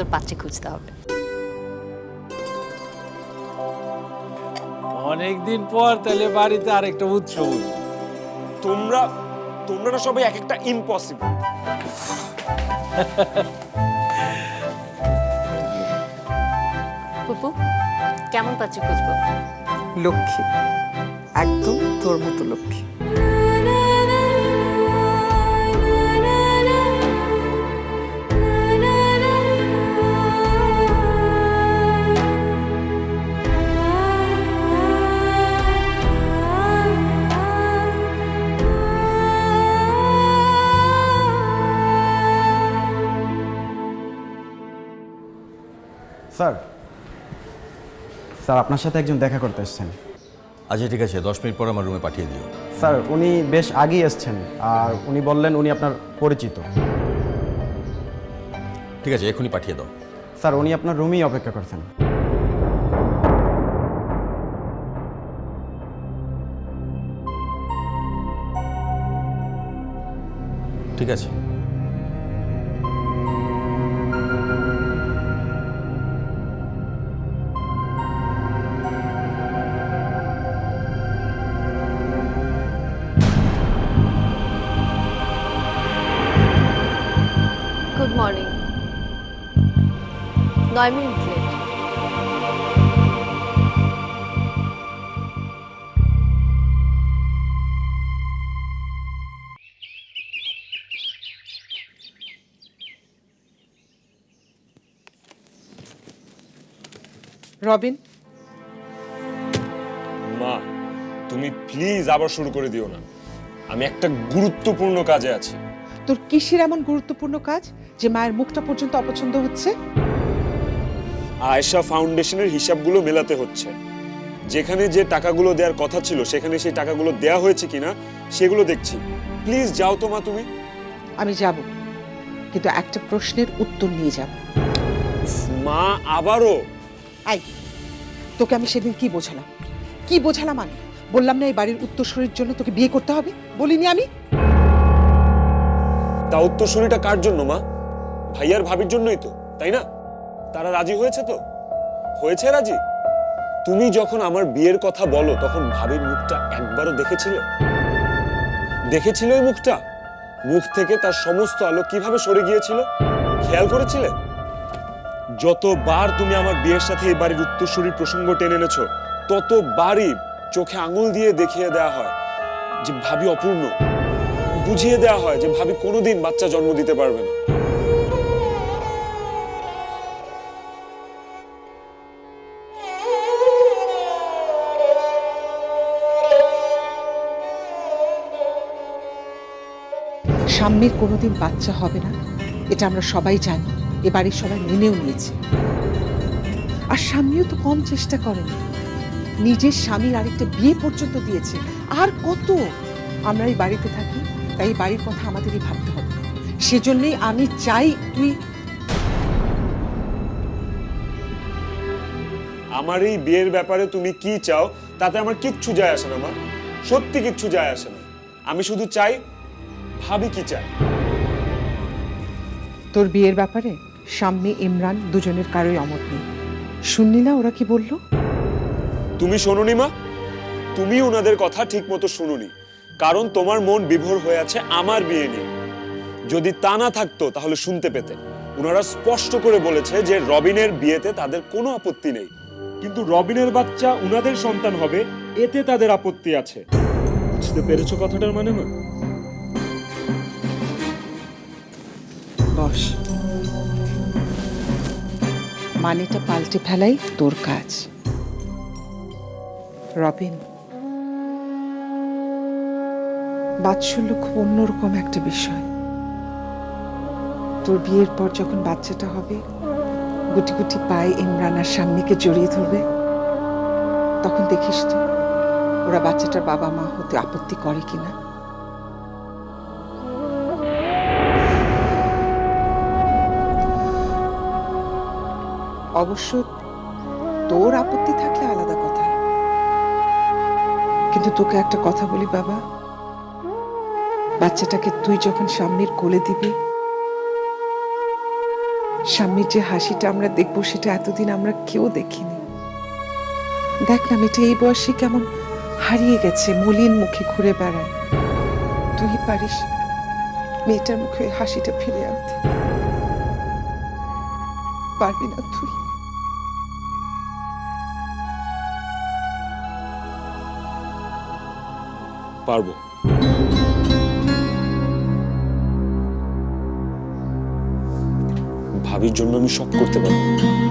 তোর পাত্রে খুঁজতে হবে। অনেকদিন পর তাহলে বাড়িতে আরেকটা উৎসব হলো। তোমরা তোমরা না সবাই এক একটা ইম্পসিবল। পুপু কেমন পাত্রে খুঁজবো? লক্ষ্মী, একদম তোর মতো লক্ষ্মী। স্যার, স্যার আপনার সাথে একজন দেখা করতে এসেছেন। আচ্ছা ঠিক আছে, 10 মিনিট পর আমার রুমে পাঠিয়ে দিও। স্যার উনি বেশ আগেই এসেছেন, আর উনি বললেন উনি আপনার পরিচিত। ঠিক আছে, এখনই পাঠিয়ে দাও। স্যার উনি আপনার রুমেই অপেক্ষা করছেন। ঠিক আছে। Good morning. 9 minute late. Robin, মা, তুমি প্লিজ আবার শুরু করে দিও না। আমি একটা গুরুত্বপূর্ণ কাজে আছি। তোর কিসের এমন গুরুত্বপূর্ণ কাজ যে মায়ের মুখটা পর্যন্ত অপছন্দ হচ্ছে? আয়েশা ফাউন্ডেশনের হিসাবগুলো মেলাতে হচ্ছে। যেখানে যে টাকাগুলো দেওয়ার কথা ছিল সেখানে সেই টাকাগুলো দেয়া হয়েছে কিনা সেগুলো দেখছি। প্লিজ যাও তো মা তুমি। আমি যাব, কিন্তু একটা প্রশ্নের উত্তর নিয়ে যাব। মা আবারও? আই, তোকে আমি সেদিন কি বোঝালাম আমি? বললাম না এই বাড়ির উত্তরসূরির জন্য তোকে বিয়ে করতে হবে? বলিনি আমি? তা উত্তরসূরিটা কার জন্য মা? ভাইয়ার ভাবির জন্যই তো, তাই না? তারা রাজি হয়েছে তো? হয়েছে রাজি? তুমি যখন আমার বিয়ের কথা বলো তখন ভাবির মুখটা একবারও দেখেছিলে ওই মুখটা? মুখ থেকে তার সমস্ত আলো কিভাবে সরে গিয়েছিল খেয়াল করেছিলে? যতবার তুমি আমার বিয়ের সাথে এই বাড়ির উত্তরসূরির প্রসঙ্গ টেনে এনেছো ততবারই চোখে আঙুল দিয়ে দেখিয়ে দেওয়া হয় যে ভাবি অপূর্ণ, বুঝিয়ে দেওয়া হয় যে ভাবি কোনোদিন বাচ্চা জন্ম দিতে পারবে না। সাম্যের কোনোদিন বাচ্চা হবে না, এটা আমরা সবাই জানি, এ বাড়ির সবাই মেনেও নিয়েছে। আর স্বামীও তো কম চেষ্টা করেনি, নিজের স্বামীর আরেকটা বিয়ে পর্যন্ত দিয়েছে। আর কত? আমরা এই বাড়িতে থাকি, তাই এই বাড়ির কথা আমাদেরই ভাবতে হবে। সেজন্যই আমি চাই তুই আমার এই বিয়ের ব্যাপারে তুমি কি চাও তাতে আমার কিচ্ছু যায় আসে না মা, সত্যি কিচ্ছু যায় আসে না। আমি শুধু চাই ভাবি কি চায়। তোর বিয়ের ব্যাপারে স্বামী ইমরান দুজনের কারোই অমত নেই। শুনলি না ওরা কি বললো? তুমি শোনোনি মা? তুমি ওনাদের কথা ঠিক মতো শুনোনি, কারণ তোমার মন বিভোর হয়ে আছে আমার বিয়ে নিয়ে। যদি তা না থাকতো তাহলে শুনতে পেতে। ওনারা স্পষ্ট করে বলেছে যে রবিনের বিয়েতে তাদের কোনো আপত্তি নেই, কিন্তু রবিনের বাচ্চা উনাদের সন্তান হবে এতে তাদের আপত্তি আছে। বুঝতে পেরেছো কথাটার মানে মা? বস, মানেটা পাল্টে ফেলাই তোর কাজ। রবিন, বাৎসল্য খুব অন্যরকম একটা বিষয়। তোর বিয়ের পর যখন বাচ্চাটা হবে, গুটি গুটি পায়ে ইমরান আর স্বামীকে জড়িয়ে ধরবে, তখন দেখিস তো ওরা বাচ্চাটার বাবা মা হতে আপত্তি করে কিনা। অবশ্য তোর আপত্তি থাকলে আলাদা কথা, কিন্তু তোকে একটা কথা বলি বাবা, বাচ্চাটাকে তুই যখন স্বামীর কোলে দিবি স্বামীর যে হাসিটা আমরা দেখবো সেটা এতদিন আমরা কেউ দেখিনি। দেখ না মেয়েটা এই বয়সে কেমন হারিয়ে গেছে, মলিন মুখে ঘুরে বেড়ায়। তুই পারিস মেয়েটার মুখে ওই হাসিটা ফিরে আনতে? পারবি না তুই? পারবো। ভাবির জন্য আমি সব করতে পারবো।